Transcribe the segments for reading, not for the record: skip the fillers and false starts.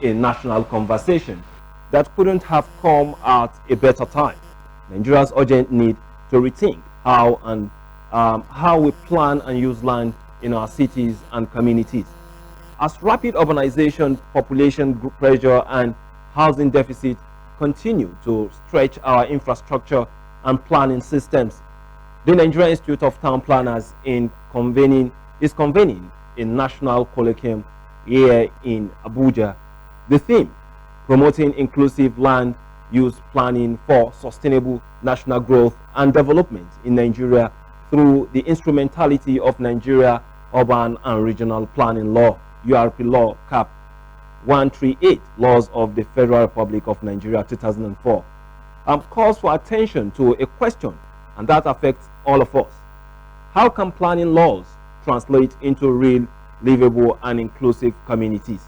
a national conversation that couldn't have come at a better time. Nigeria's urgent need to rethink how we plan and use land in our cities and communities. As rapid urbanization, population pressure, and housing deficit continue to stretch our infrastructure and planning systems, the Nigerian Institute of Town Planners is convening a national colloquium here in Abuja. The theme: promoting inclusive land use planning for sustainable national growth and development in Nigeria through the instrumentality of Nigeria Urban and Regional Planning Law, URP Law, Cap 138, Laws of the Federal Republic of Nigeria 2004, calls for attention to a question, and that affects all of us. How can planning laws translate into real, livable, and inclusive communities?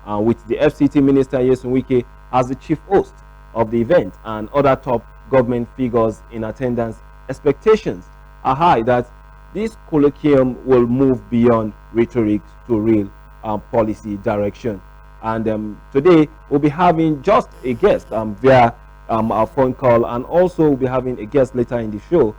With the FCT Minister Nyesom Wike as the chief host of the event and other top government figures in attendance, expectations are high that this colloquium will move beyond rhetoric to real policy direction. And today we'll be having just a guest via our phone call, and also we'll be having a guest later in the show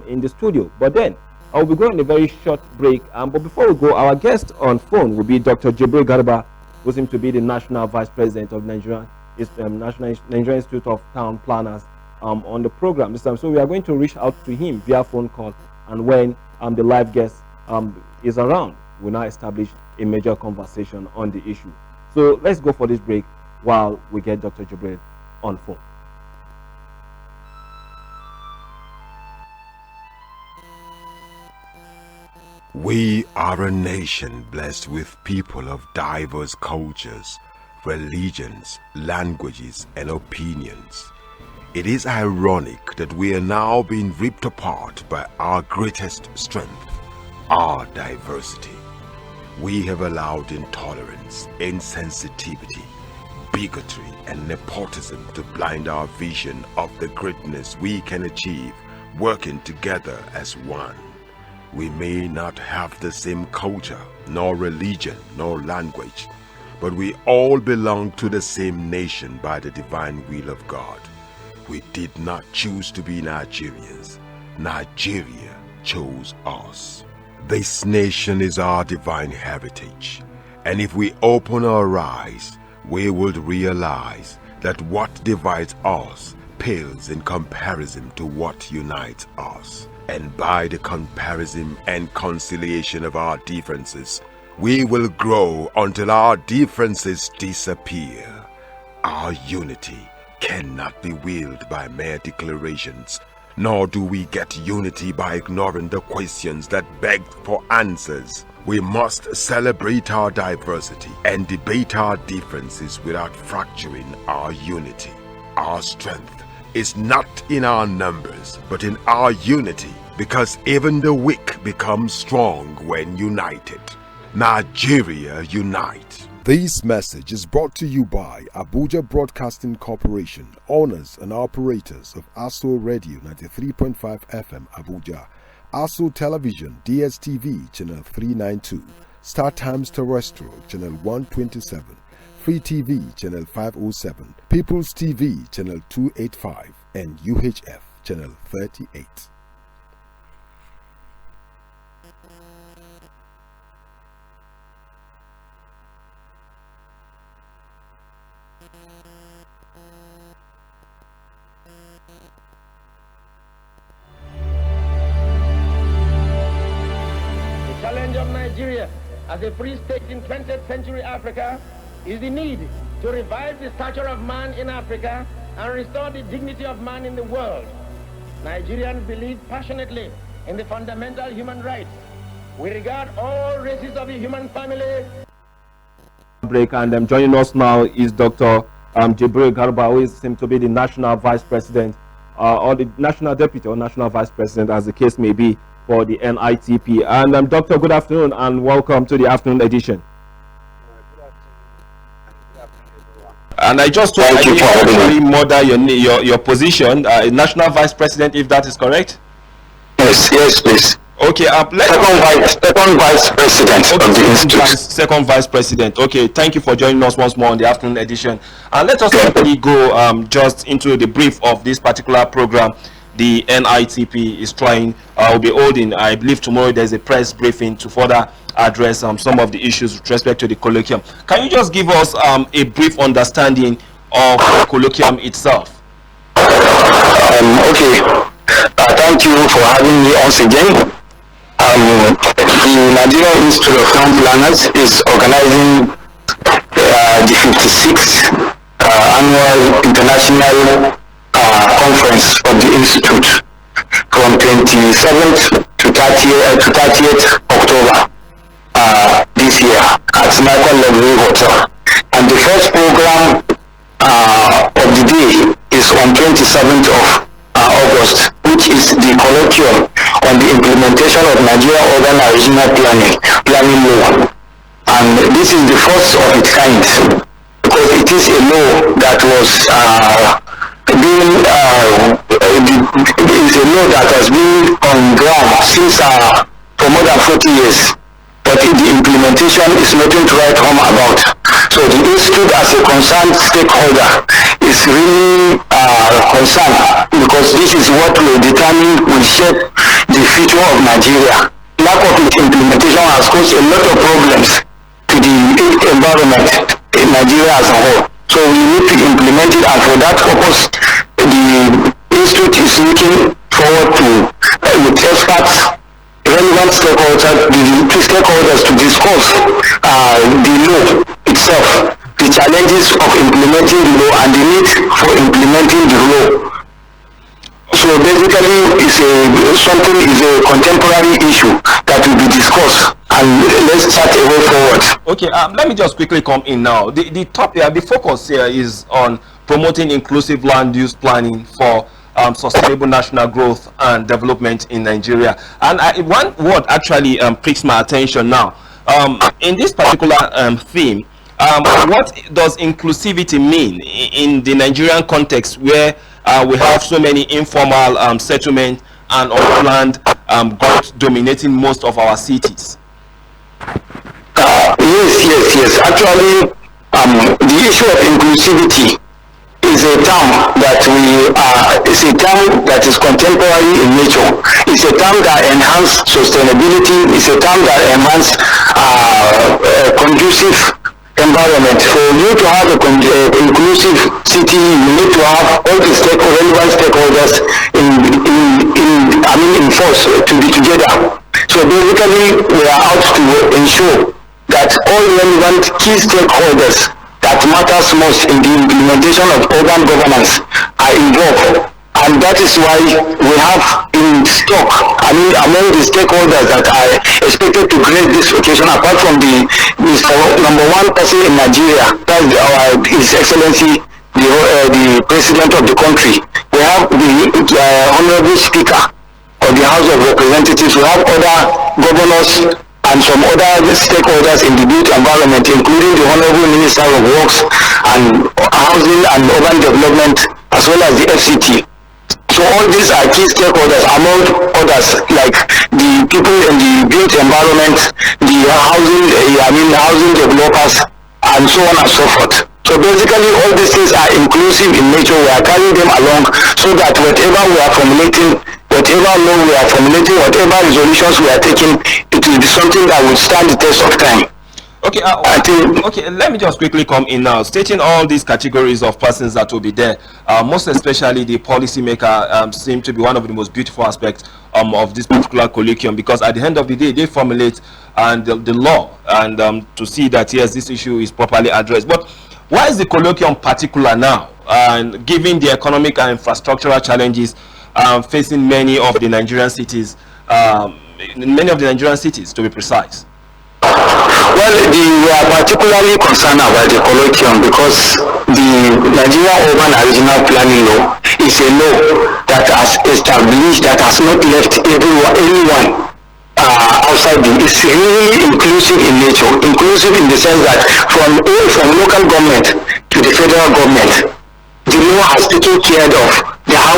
in the studio. But then I'll be going a very short break. But before we go, our guest on phone will be Dr. Jibril Garba, who seems to be the National Vice President of Nigerian Institute of Town Planners on the program this time. So we are going to reach out to him via phone call, and when the live guest is around, we'll now establish a major conversation on the issue. So let's go for this break while we get Dr. Jibril on phone. We are a nation blessed with people of diverse cultures, religions, languages, and opinions. It is ironic that we are now being ripped apart by our greatest strength, our diversity. We have allowed intolerance, insensitivity, bigotry, and nepotism to blind our vision of the greatness we can achieve working together as one. We may not have the same culture, nor religion, nor language, but we all belong to the same nation by the divine will of God. We did not choose to be Nigerians. Nigeria chose us. This nation is our divine heritage, and if we open our eyes, we would realize that what divides us pales in comparison to what unites us. And by the comparison and conciliation of our differences, we will grow until our differences disappear. Our unity cannot be willed by mere declarations, nor do we get unity by ignoring the questions that beg for answers. We must celebrate our diversity and debate our differences without fracturing our unity. Our strength is not in our numbers, but in our unity, because even the weak become strong when united. Nigeria unite. This message is brought to you by Abuja Broadcasting Corporation, owners and operators of ASO Radio 93.5 FM Abuja, ASO Television DSTV Channel 392, Star Times Terrestrial Channel 127, Free TV Channel 507, People's TV Channel 285, and UHF Channel 38. As a free state in 20th century Africa is the need to revive the stature of man in Africa and restore the dignity of man in the world. Nigerians believe passionately in the fundamental human rights. We regard all races of the human family. Break, and joining us now is Dr. Jibril Garba, who seems to be the National Vice President or the National Deputy or National Vice President, as the case may be, for the NITP. And Doctor, good afternoon and welcome to the afternoon edition. And I just want to actually model your position, National Vice President, if that is correct. Yes, please. Okay, second vice president of the institute. Second vice president. Okay, thank you for joining us once more on the afternoon edition. And let us quickly go just into the brief of this particular program. The NITP is trying, will be holding, I believe tomorrow there's a press briefing to further address some of the issues with respect to the colloquium. Can you just give us a brief understanding of the colloquium itself? Okay, thank you for having me once again. The Nigerian Institute of Town Planners is organizing the 56th annual international conference of the Institute from 27th to 30th October this year at Michael Luxury Hotel. And the first program of the day is on 27th of August, which is the colloquium on the implementation of Nigeria Urban and Regional Planning Law. And this is the first of its kind, because it is a law that was is a law that has been on ground since for more than 40 years. But the implementation is nothing to write home about. So the Institute, as a concerned stakeholder, is really concerned, because this is what will determine, will shape the future of Nigeria. Lack of its implementation has caused a lot of problems to the environment in Nigeria as a whole. So we need to implement it, and for that purpose, the Institute is looking forward to, with experts, relevant stakeholders to discuss the law itself, the challenges of implementing the law and the need for implementing the law. So basically, it's a contemporary issue that will be discussed, and let's chart a way forward. Okay, let me just quickly come in now. The focus here is on promoting inclusive land use planning for sustainable national growth and development in Nigeria. And one word actually pricks my attention now. In this particular theme, what does inclusivity mean in the Nigerian context, where we have so many informal settlements and unplanned growth dominating most of our cities? Yes. Actually, the issue of inclusivity is a term that is contemporary in nature. It's a term that enhances sustainability. It's a term that enhances conducive environment. For you to have a inclusive city, you need to have all the relevant stakeholders in force to be together. So basically, we are out to ensure that all relevant key stakeholders that matters most in the implementation of urban governance are involved. And that is why we have in stock, among the stakeholders that are expected to grace this occasion, apart from the number one person in Nigeria, that's His Excellency, the President of the country. We have the Honorable Speaker of the House of Representatives. We have other governors and some other stakeholders in the built environment, including the Honorable Minister of Works and Housing and Urban Development, as well as the FCT. So all these are key stakeholders, among others, like the people in the built environment, the housing developers, and so on and so forth. So basically, all these things are inclusive in nature. We are carrying them along so that whatever we are formulating, whatever law we are formulating, whatever resolutions we are taking, it will be something that will stand the test of time. Okay, okay. Let me just quickly come in now, stating all these categories of persons that will be there. Most especially the policymaker seem to be one of the most beautiful aspects of this particular colloquium, because at the end of the day, they formulate the law and to see that yes, this issue is properly addressed. But why is the colloquium particular now, and given the economic and infrastructural challenges facing many of the Nigerian cities, to be precise? Well, we are particularly concerned about the colloquium because the Nigeria Urban and Regional Planning Law is a law that has established, that has not left anyone outside. It's really inclusive in nature, inclusive in the sense that from local government to the federal government, the law has taken care of how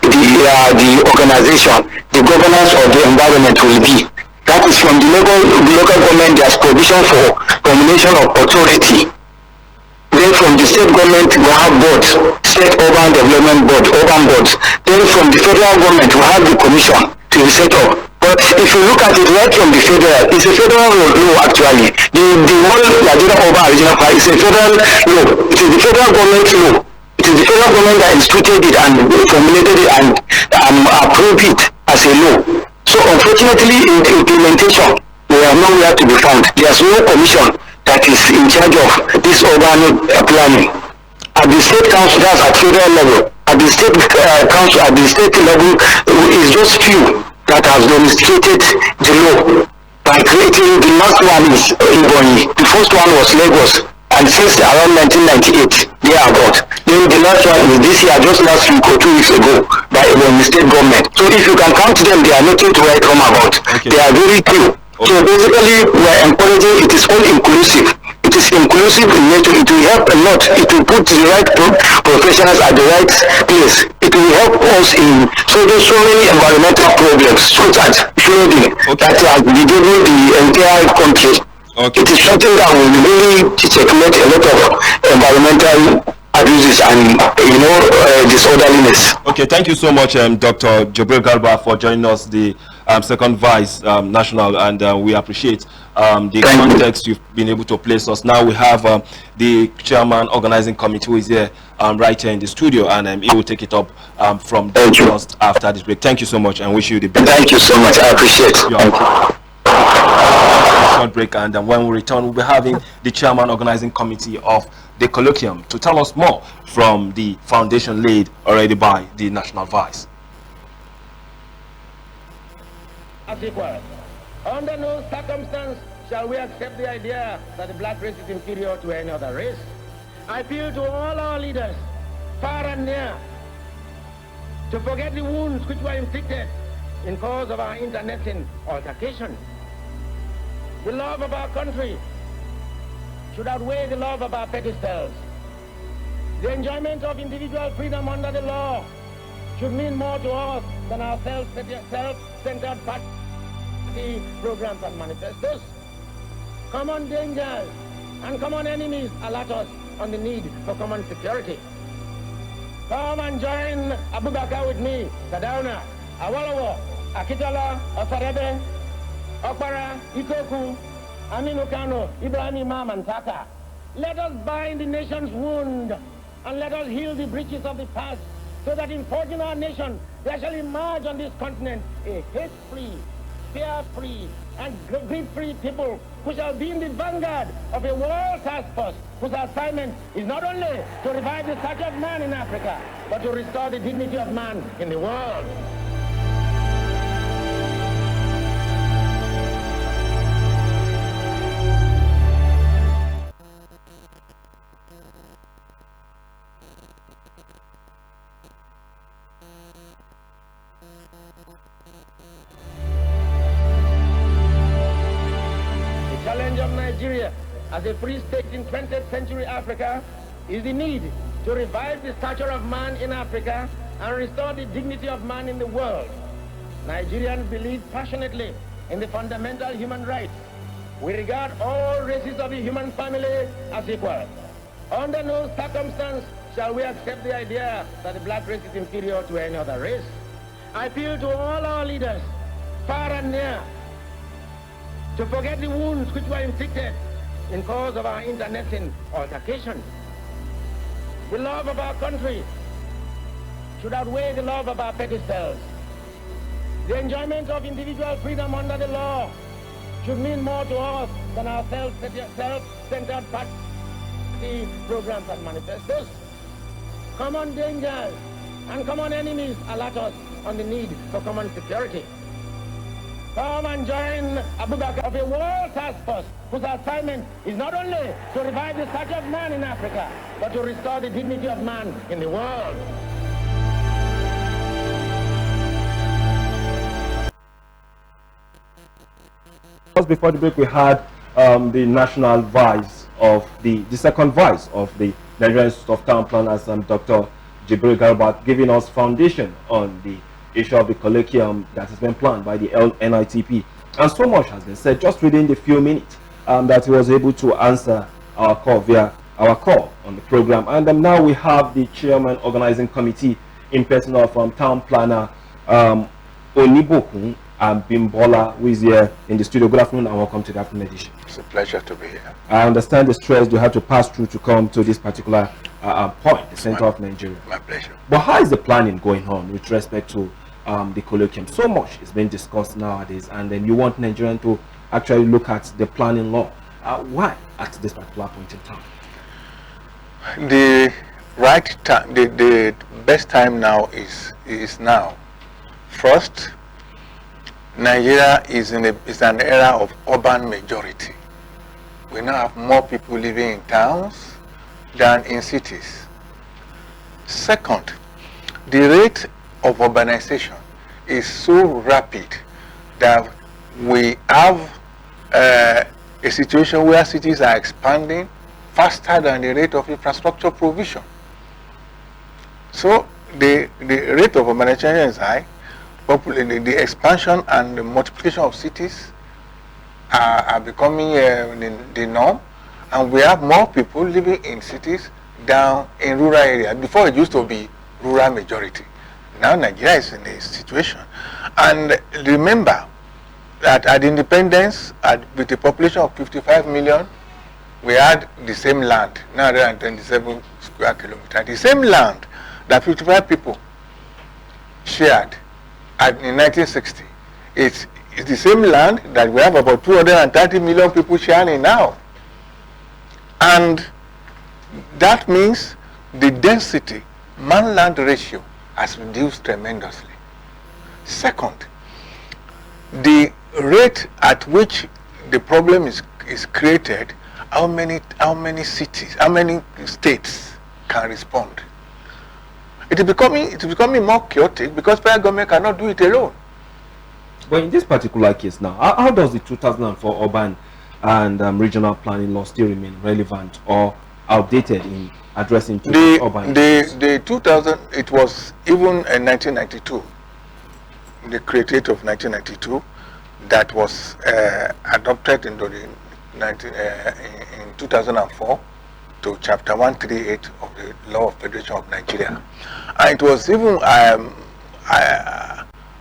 the organization, the governance of the environment will be. That is from the local government. There's provision for combination of authority. Then from the state government we have boards, state urban development board, urban boards. Then from the federal government we have the commission to be set up. But if you look at it right from the federal, it's a federal law actually. The whole Nigeria Urban Regional Plan is a federal law. It is the federal government law. It is the federal government that instituted it and formulated it and approved it as a law. So unfortunately in the implementation, we are nowhere to be found. There's no commission that is in charge of this urban planning. At the state council, that's at federal level. At the state council, at the state level, is just few that has domesticated the law by creating. The last one is Ebonyi. The first one was Lagos, and since around 1998, they are about. Then the last one is this year, just last week or 2 weeks ago, by Ebonyi state government. So if you can count them, they are nothing to write home about. Okay. They are very few. Okay. So basically, we are encouraging. It is all inclusive. It is inclusive in nature. It will help a lot. It will put the right professionals at the right place. It will help us in solving so many environmental problems, such as flooding, that has bedeviled the entire country. Okay. It is something that will really checkmate a lot of environmental abuses and disorderliness. Okay, thank you so much, Dr. Jibril Garba, for joining us, the second vice national, and we appreciate the context you've been able to place us. Now we have the chairman organizing committee who is here right here in the studio, and he will take it up from just after this break. Thank you so much, and wish you the best. Thank you so much. I appreciate it. Short break, and when we return, we'll be having the chairman organizing committee of the colloquium to tell us more from the foundation laid already by the national vice. As equal. Under no circumstance shall we accept the idea that the black race is inferior to any other race. I appeal to all our leaders, far and near, to forget the wounds which were inflicted in cause of our internecine altercation. The love of our country should outweigh the love of our petty selves. The enjoyment of individual freedom under the law should mean more to us than our self-centered party programs and manifestos. Common dangers and common enemies alert us on the need for common security. Come and join Abubakar with me, Sadauna, Awolowo, Akitola, Ofarebe, Okpara, Ikoku, Aminu Kano, Ibrahim Imam, and Taka. Let us bind the nation's wound and let us heal the breaches of the past, so that in forging our nation, there shall emerge on this continent a hate-free, fear-free, and greed-free people who shall be in the vanguard of a world task force whose assignment is not only to revive the stature of man in Africa, but to restore the dignity of man in the world. As a free state in 20th century Africa is the need to revive the stature of man in Africa and restore the dignity of man in the world. Nigerians believe passionately in the fundamental human rights. We regard all races of the human family as equal. Under no circumstance shall we accept the idea that the black race is inferior to any other race. I appeal to all our leaders, far and near, to forget the wounds which were inflicted in cause of our internecine altercation. The love of our country should outweigh the love of our petty selves. The enjoyment of individual freedom under the law should mean more to us than our self-centered party programs and manifestos. Common dangers and common enemies alert us on the need for common security. Come and join Abubakar of a world task force whose assignment is not only to revive the stature of man in Africa, but to restore the dignity of man in the world. Just before the break, we had the national vice of the second vice of the Nigerian Institute of Town Planners, Dr. Jibril Garbat, giving us foundation on the issue of the colloquium that has been planned by the NITP. And so much has been said just within the few minutes that he was able to answer our call via our call on the program. And now we have the chairman organizing committee in person of town planner Onibokun and Bimbola, who is here in the studio. Good afternoon and welcome to the afternoon edition. It's a pleasure to be here. I understand the stress you had to pass through to come to this particular point, the center of Nigeria. My pleasure. But how is the planning going on with respect to the colloquium? So much is being discussed nowadays, and then you want Nigerians to actually look at the planning law. Why at this particular point in time? The right time, the best time now is now. First, Nigeria is an era of urban majority. We now have more people living in towns than in cities. Second, the rate of urbanization is so rapid that we have a situation where cities are expanding faster than the rate of infrastructure provision. So the rate of urbanization is high. The expansion and the multiplication of cities are becoming the norm, and we have more people living in cities than in rural areas. Before it used to be rural majority. Now Nigeria is in a situation. And remember that at independence, with a population of 55 million, we had the same land, 927 square kilometers. The same land that 55 people shared in 1960. It's the same land that we have about 230 million people sharing now. And that means the density, man-land ratio has reduced tremendously. Second, the rate at which the problem is created, how many cities, how many states can respond. It is becoming more chaotic because federal government cannot do it alone. But in this particular case now, how does the 2004 urban and regional planning law still remain relevant or outdated in addressing urban issues? The 2000, it was even in 1992, the created of 1992, that was adopted in 2004 to Chapter 138 of the Law of Federation of Nigeria. And it was even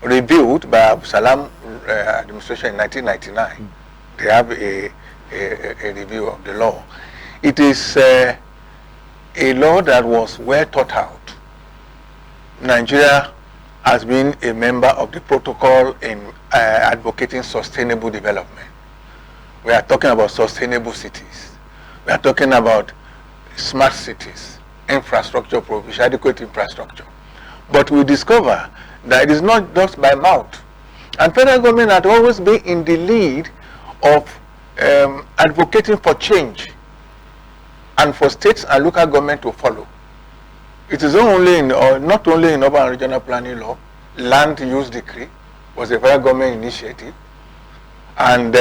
reviewed by Abu Salam administration in 1999. They have a review of the law. It is a law that was well thought out. Nigeria has been a member of the protocol in advocating sustainable development. We are talking about sustainable cities. We are talking about smart cities, infrastructure provision, adequate infrastructure. But we discover that it is not just by mouth. And federal government had always been in the lead of advocating for change and for states and local government to follow. It is only not only in urban and regional planning law. Land use decree was a federal government initiative, and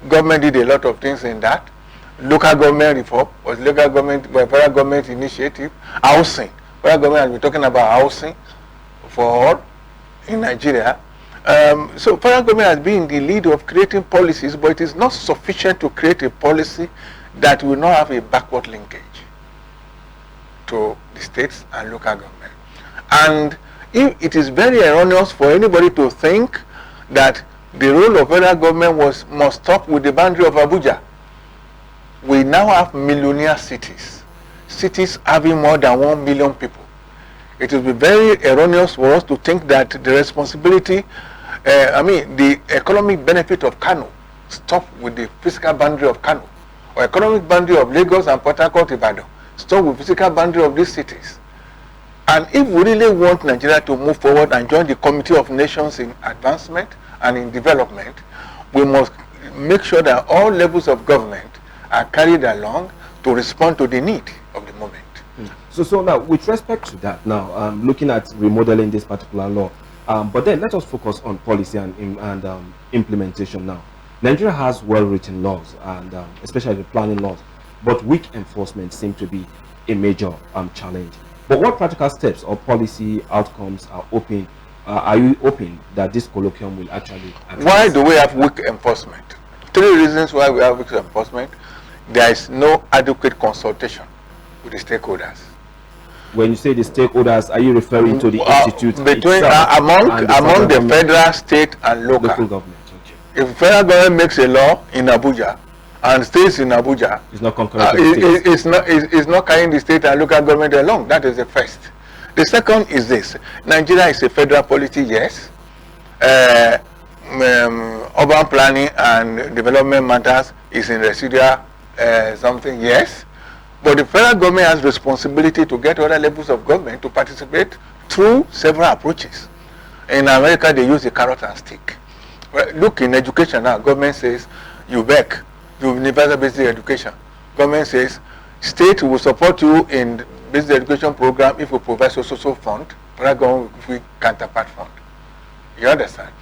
government did a lot of things in that. Local government reform was federal government initiative. Housing, federal government has been talking about housing for all in Nigeria. So federal government has been in the lead of creating policies, but it is not sufficient to create a policy that will not have a backward linkage to the states and local government. And it is very erroneous for anybody to think that the role of federal government must stop with the boundary of Abuja. We now have millionaire cities, cities having more than 1 million people. It will be very erroneous for us to think that the responsibility, the economic benefit of Kano stop with the physical boundary of Kano, or economic boundary of Lagos and Port Harcourt, Ibadan, stop with physical boundary of these cities. And if we really want Nigeria to move forward and join the Committee of Nations in advancement and in development, we must make sure that all levels of government are carried along to respond to the need of the moment. So now, with respect to that, now looking at remodeling this particular law, but then let us focus on policy and implementation now. Nigeria has well-written laws, and especially the planning laws, but weak enforcement seems to be a major challenge. But what practical steps or policy outcomes are you hoping that this colloquium will actually address? Why do we have weak enforcement? 3 reasons why we have weak enforcement. There is no adequate consultation with the stakeholders. When you say the stakeholders, are you referring to the institute between itself among the federal, state, and local government? Okay. If federal government makes a law in Abuja and stays in Abuja, it's not concurrent. It's not carrying the state and local government along. That is the first. The second is this: Nigeria is a federal polity, yes. Urban planning and development matters is in residual something, yes. But the federal government has responsibility to get other levels of government to participate through several approaches. In America, they use the carrot and stick. Well, look, in education now, government says, UBEC, universal basic education. Government says, state will support you in basic education program if we provide social fund, federal government with counterpart fund. You understand?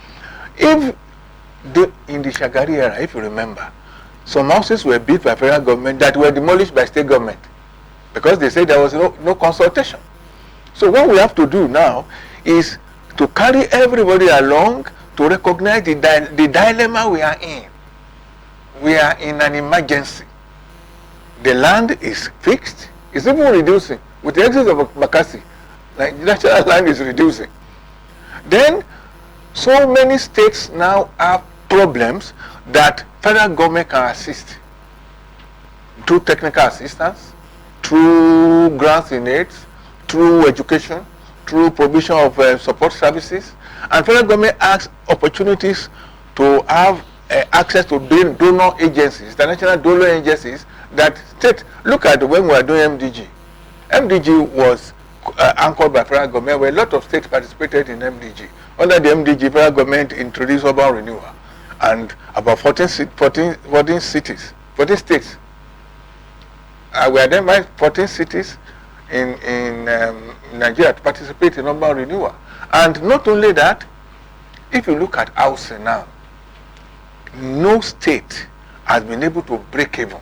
In the Shagari era, if you remember, some houses were built by federal government that were demolished by state government because they said there was no consultation. So what we have to do now is to carry everybody along to recognize the dilemma we are in. We are in an emergency. The land is fixed. It's even reducing. With the exit of Bakassi, like natural land is reducing. Then so many states now have problems that federal government can assist through technical assistance, through grants in aid, through education, through provision of support services, and federal government has opportunities to have access to donor agencies, international donor agencies that state. Look at when we were doing MDG. MDG was anchored by federal government, where a lot of states participated in MDG. Under the MDG, federal government introduced urban renewal, and about 14 states. We identified 14 cities in Nigeria to participate in urban renewal. And not only that, if you look at housing now, no state has been able to break even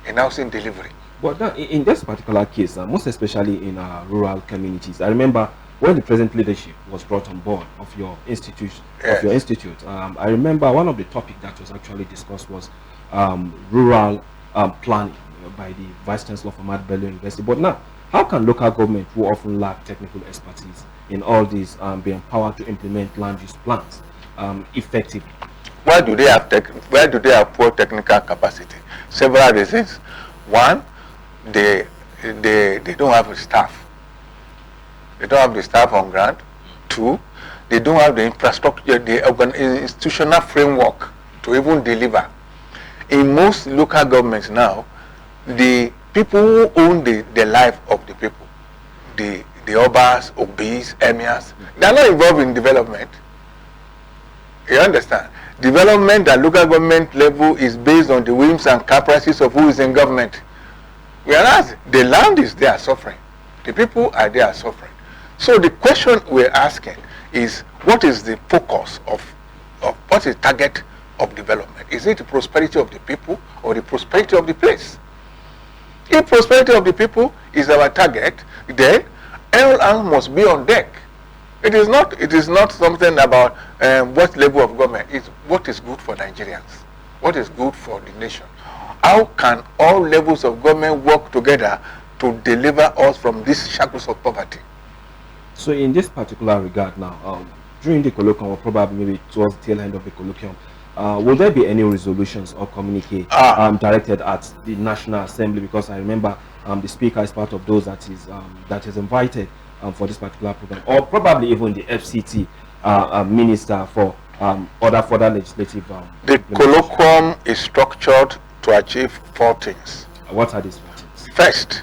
in housing delivery. But now, in this particular case, most especially in rural communities, I remember when the present leadership was brought on board of your institute, Yes. I remember one of the topics that was actually discussed was rural planning by the Vice Chancellor from Ahmadu Bello University. But now, how can local government, who often lack technical expertise in all these, be empowered to implement land use plans effectively? Why do they have poor technical capacity? Several reasons. One, they don't have the staff. They don't have the staff on ground. Two, they don't have the infrastructure, the institutional framework to even deliver. In most local governments now, the people who own the life of the people, the obas, obis, emirs, they are not involved in development. You understand? Development at local government level is based on the whims and caprices of who is in government. Whereas the land is there suffering. The people are there suffering. So the question we're asking is, what is the focus of what is the target of development? Is it the prosperity of the people or the prosperity of the place? If prosperity of the people is our target, then all hands must be on deck. It is not something about what level of government. It's what is good for Nigerians, what is good for the nation. How can all levels of government work together to deliver us from these shackles of poverty? So in this particular regard now, during the colloquium, or probably maybe towards the tail end of the colloquium, will there be any resolutions or communique directed at the National Assembly? Because I remember the speaker is part of those that is invited for this particular program, or probably even the FCT minister for other further legislative. The colloquium is structured to achieve 4 things. What are these 4 things? First,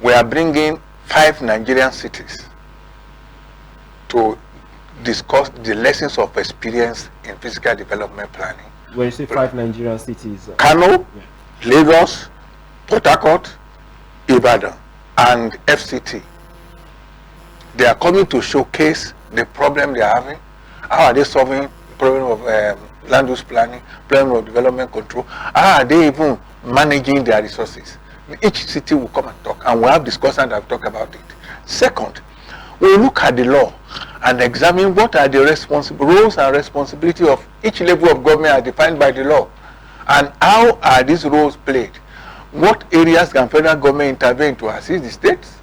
we are bringing 5 Nigerian cities to discuss the lessons of experience in physical development planning. When you say 5 Nigerian cities, Kano, Lagos, Port Harcourt, Ibadan, and FCT. They are coming to showcase the problem they are having. How are they solving the problem of land use planning, problem of development control? How are they even managing their resources? Each city will come and talk, and we'll have discussion and talk about it. Second, we'll look at the law and examine what are the roles and responsibility of each level of government as defined by the law, and how are these roles played. What areas can federal government intervene to assist the states?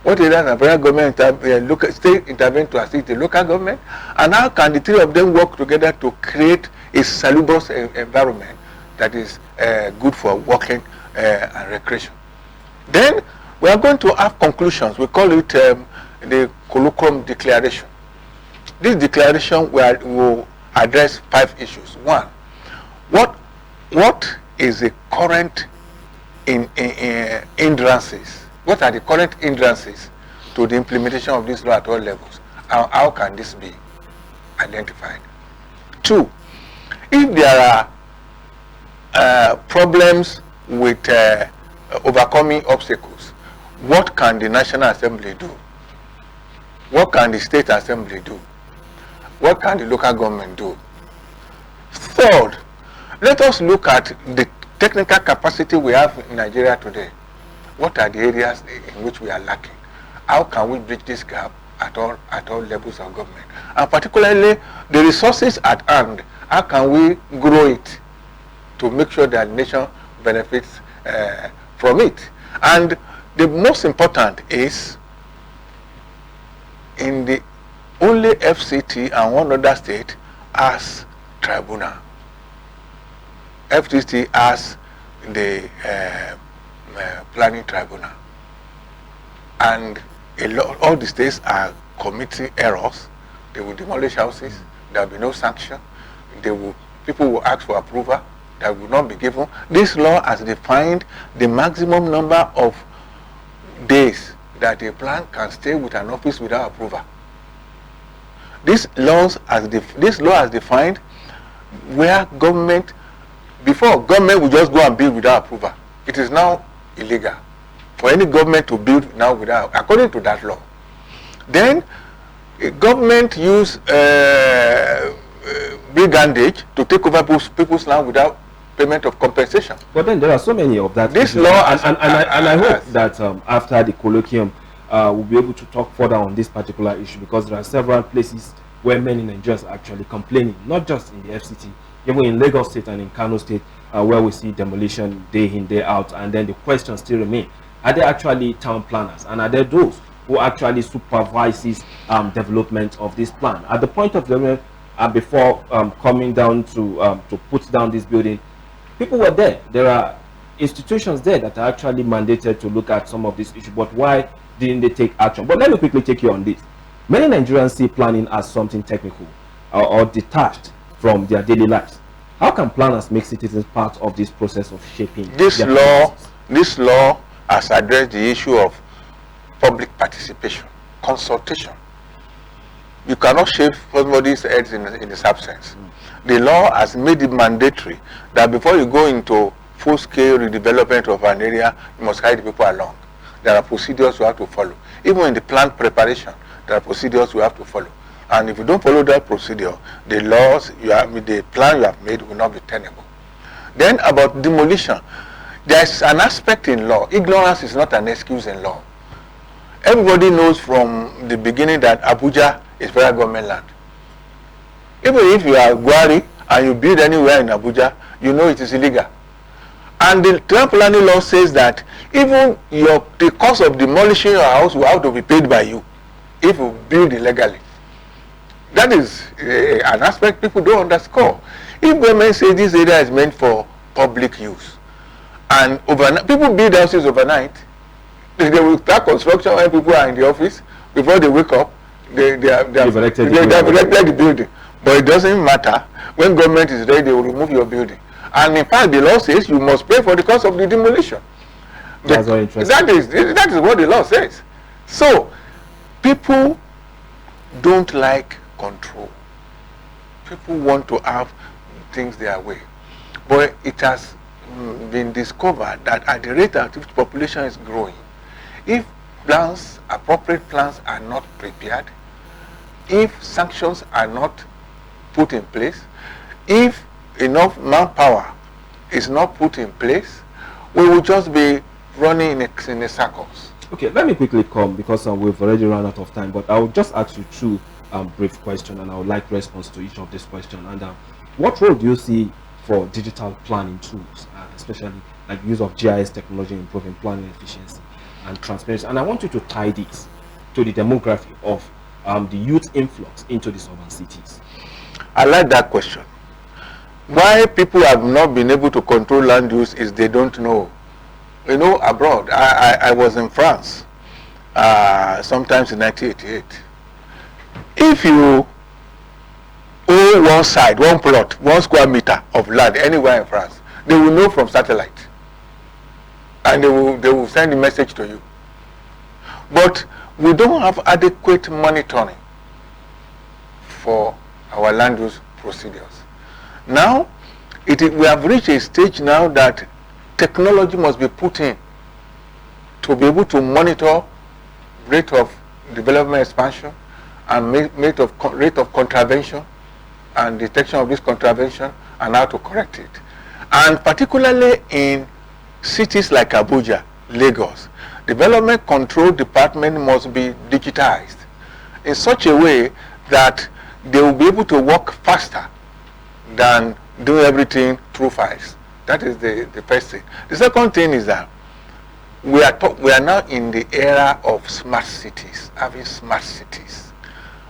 What areas can federal government state intervene to assist the local government? And how can the three of them work together to create a salubrious environment that is good for working and recreation? Then we are going to have conclusions. We call it the colloquium declaration. This declaration will address 5 issues. 1, what is the current hindrances? What are the current hindrances to the implementation of this law at all levels? How can this be identified? 2, if there are problems with overcoming obstacles, what can the National Assembly do? What can the State Assembly do? What can the local government do? 3rd, let us look at the technical capacity we have in Nigeria today. What are the areas in which we are lacking? How can we bridge this gap at all levels of government? And particularly the resources at hand, how can we grow it to make sure that the nation benefits from it? And the most important is, in the only FCT and one other state as tribunal. FCT as the planning tribunal, and all the states are committing errors. They will demolish houses. There will be no sanction. People will ask for approval that will not be given. This law has defined the maximum number of days that a plan can stay with an office without approval. This law has defined where government, before government will just go and build without approval. It is now illegal for any government to build now without, according to that law. Then government use brigandage to take over people's land without payment of compensation. But then there are so many of that. This law, and I hope that after the colloquium, we'll be able to talk further on this particular issue, because there are several places where many Nigerians are actually complaining, not just in the FCT, even in Lagos State and in Kano State, where we see demolition day in, day out, and then the question still remains: are there actually town planners, and are there those who actually supervises development of this plan? At the point of development, before coming down to put down this building, people were there. There are institutions there that are actually mandated to look at some of these issues, but why didn't they take action? But let me quickly take you on this. Many Nigerians see planning as something technical or detached from their daily lives. How can planners make citizens part of this process of shaping this law? This law has addressed the issue of public participation, consultation. You cannot shave somebody's heads in this absence. The law has made it mandatory that before you go into full-scale redevelopment of an area, you must carry the people along. There are procedures you have to follow. Even in the plan preparation, there are procedures you have to follow. And if you don't follow that procedure, the laws the plan you have made will not be tenable. Then about demolition, there's an aspect in law. Ignorance is not an excuse in law. Everybody knows from the beginning that Abuja is federal government land. Even if you are Gwari and you build anywhere in Abuja, you know it is illegal. And the town planning law says that even the cost of demolishing your house will have to be paid by you if you build illegally. That is an aspect people don't underscore. If government says this area is meant for public use, and overnight, people build houses overnight, they will start construction when people are in the office. Before they wake up, they have erected the building. But it doesn't matter. When government is ready, they will remove your building. And in fact, the law says you must pay for the cost of the demolition. That's very interesting. That is what the law says. So, people don't like control. People want to have things their way. But it has been discovered that at the rate at which population is growing, if plans, appropriate plans are not prepared, if sanctions are not put in place, if enough manpower is not put in place, we will just be running in a circles. Okay, let me quickly come because we've already run out of time, but I will just ask you two brief questions and I would like response to each of these questions. And what role do you see for digital planning tools, especially like use of GIS technology improving planning efficiency and transparency? And I want you to tie this to the demography of the youth influx into these urban cities. I like that question. Why people have not been able to control land use is they don't know. You know, abroad, I was in France, sometimes in 1988. If you own one side, one plot, 1 square meter of land anywhere in France, they will know from satellite. And they will send a message to you. But we don't have adequate monitoring for our land use procedures. Now, we have reached a stage now that technology must be put in to be able to monitor rate of development expansion and rate of contravention and detection of this contravention and how to correct it. And particularly in cities like Abuja, Lagos, development control department must be digitized in such a way that they will be able to work faster than doing everything through files. That is the first thing. The second thing is that we are now in the era of smart cities, having smart cities.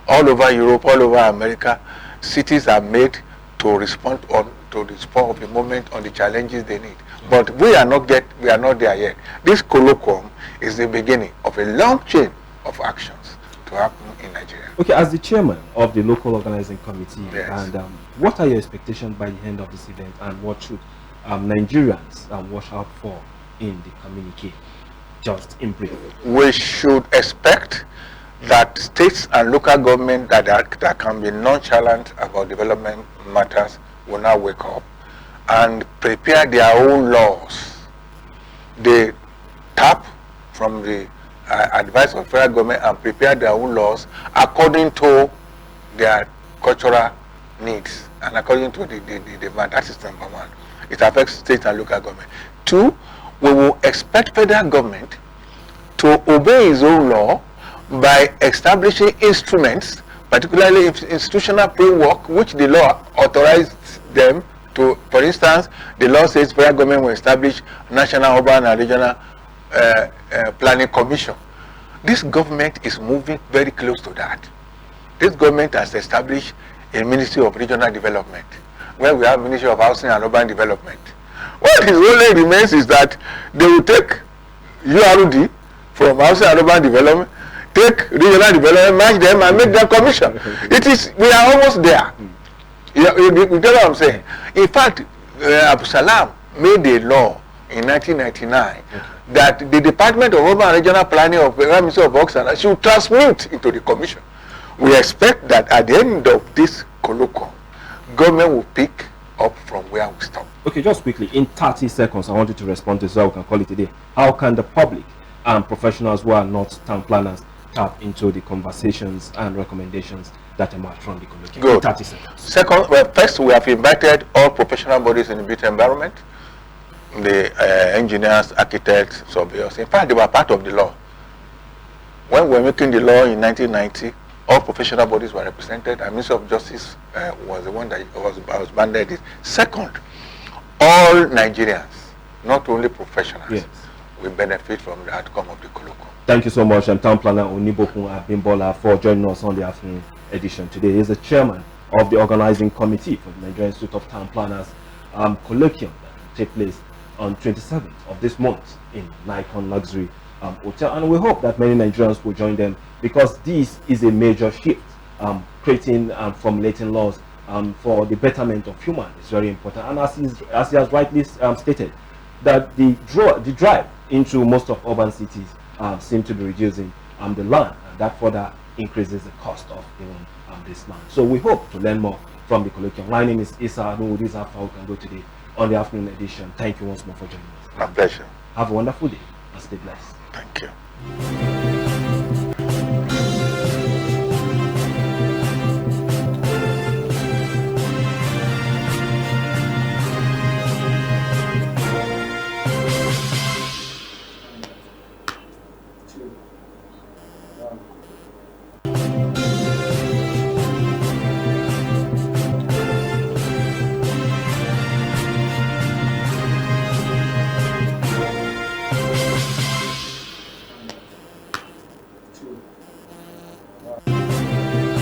All over Europe, all over America, cities are made to respond to the spur of the moment on the challenges they need. But we are not there yet. This colloquium is the beginning of a long chain of actions to happen in Nigeria. Okay, as the chairman of the local organizing committee, yes. And what are your expectations by the end of this event, and what should Nigerians watch out for in the communique? Just in brief. We should expect that states and local government that can be nonchalant about development matters will now wake up and prepare their own laws. They tap from the advice of federal government and prepare their own laws according to their cultural needs and according to the demand. That is number one. It affects state and local government. Two, we will expect federal government to obey its own law by establishing instruments, particularly institutional framework, which the law authorized them to. For instance, the law says federal government will establish national, urban, and regional planning commission. This government is moving very close to that. This government has established a Ministry of Regional Development, where we have Ministry of Housing and Urban Development. What is only remains is that they will take URD from Housing and Urban Development, take regional development, match them, and make them commission. We are almost there. You know what I'm saying? In fact, Abu Salam made a law in 1999 that the Department of Urban and Regional Planning of the Ministry of Oxford should transmute into the commission. We expect that at the end of this colloquium, government will pick up from where we stop. Okay, just quickly, in 30 seconds, I want you to respond to so we can call it a day. How can the public and professionals who are not town planners tap into the conversations and recommendations that emerge from the colloquium? Good. 30 seconds. Second, well, first, we have invited all professional bodies in the built environment, the engineers, architects, surveyors. In fact, they were part of the law. When we were making the law in 1990, all professional bodies were represented, and Minister of Justice was the one that was banded it. Second, all Nigerians, not only professionals, yes, will benefit from the outcome of the colloquium. Thank you so much, Town Planner Onibokun Abimbola, for joining us on the afternoon edition today. He is the chairman of the organizing committee for the Nigerian Institute of Town Planners colloquium that will take place on 27th of this month in Nikon Luxury Hotel, and we hope that many Nigerians will join them, because this is a major shift. Creating and formulating laws for the betterment of human is very important, and as he has rightly stated, that the drive into most of urban cities seem to be reducing the land, and that further increases the cost of even this land. So we hope to learn more from the colloquium. My name is Isa Nuhu. This is how far we can go today on the afternoon edition. Thank you once more for joining us. My pleasure. Have a wonderful day and stay blessed. Thank you.